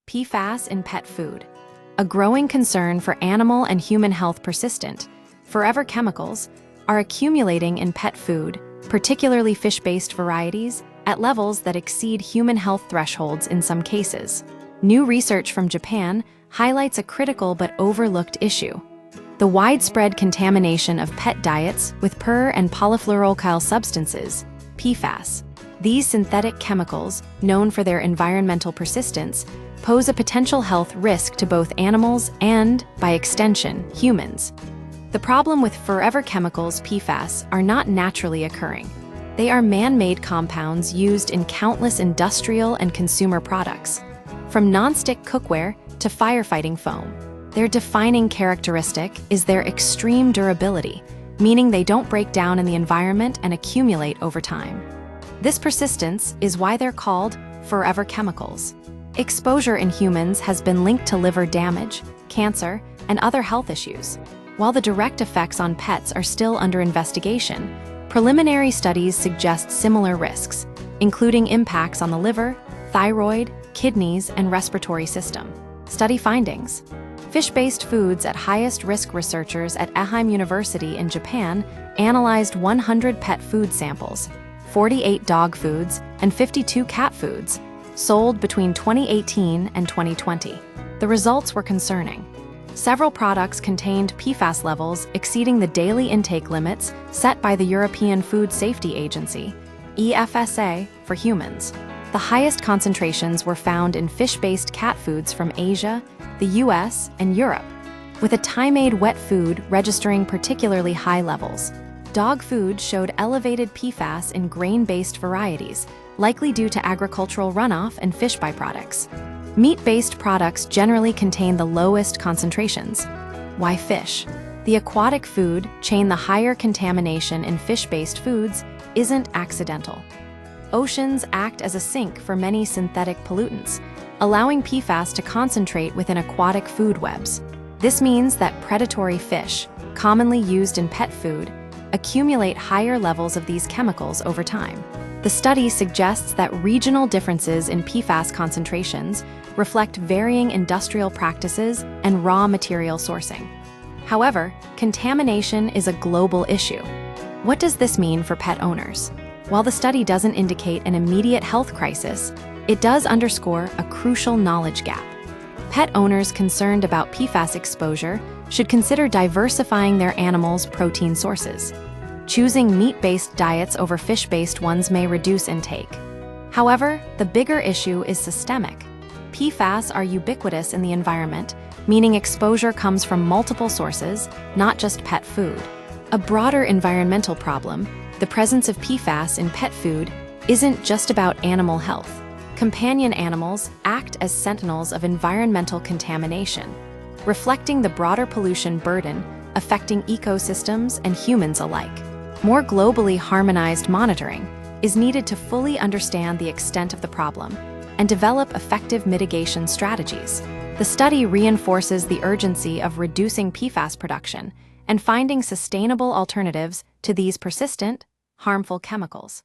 PFAS in pet food. A growing concern for animal and human health persistent. Forever chemicals are accumulating in pet food, particularly fish-based varieties, at levels that exceed human health thresholds in some cases. New research from Japan highlights a critical but overlooked issue: the widespread contamination of pet diets with per- and polyfluoroalkyl substances, PFAS. These synthetic chemicals, known for their environmental persistence, pose a potential health risk to both animals and, by extension, humans. The problem with forever chemicals, PFAS, are not naturally occurring. They are man-made compounds used in countless industrial and consumer products, from non-stick cookware to firefighting foam. Their defining characteristic is their extreme durability, meaning they don't break down in the environment and accumulate over time. This persistence is why they're called forever chemicals. Exposure in humans has been linked to liver damage, cancer, and other health issues. While the direct effects on pets are still under investigation, preliminary studies suggest similar risks, including impacts on the liver, thyroid, kidneys, and respiratory system. Study findings. Fish-based foods at highest risk. Researchers at Ehime University in Japan analyzed 100 pet food samples, 48 dog foods, and 52 cat foods, sold between 2018 and 2020. The results were concerning. Several products contained PFAS levels exceeding the daily intake limits set by the European Food Safety Agency, EFSA, for humans. The highest concentrations were found in fish-based cat foods from Asia, the US, and Europe, with a Thai-made wet food registering particularly high levels. Dog food showed elevated PFAS in grain-based varieties, likely due to agricultural runoff and fish byproducts. Meat-based products generally contain the lowest concentrations. Why fish? The aquatic food chain, the higher contamination in fish-based foods, isn't accidental. Oceans act as a sink for many synthetic pollutants, allowing PFAS to concentrate within aquatic food webs. This means that predatory fish, commonly used in pet food, accumulate higher levels of these chemicals over time. The study suggests that regional differences in PFAS concentrations reflect varying industrial practices and raw material sourcing. However, contamination is a global issue. What does this mean for pet owners? While the study doesn't indicate an immediate health crisis, it does underscore a crucial knowledge gap. Pet owners concerned about PFAS exposure should consider diversifying their animals' protein sources. Choosing meat-based diets over fish-based ones may reduce intake. However, the bigger issue is systemic. PFAS are ubiquitous in the environment, meaning exposure comes from multiple sources, not just pet food. A broader environmental problem, the presence of PFAS in pet food, isn't just about animal health. Companion animals act as sentinels of environmental contamination, reflecting the broader pollution burden affecting ecosystems and humans alike. More globally harmonized monitoring is needed to fully understand the extent of the problem and develop effective mitigation strategies. The study reinforces the urgency of reducing PFAS production and finding sustainable alternatives to these persistent, harmful chemicals.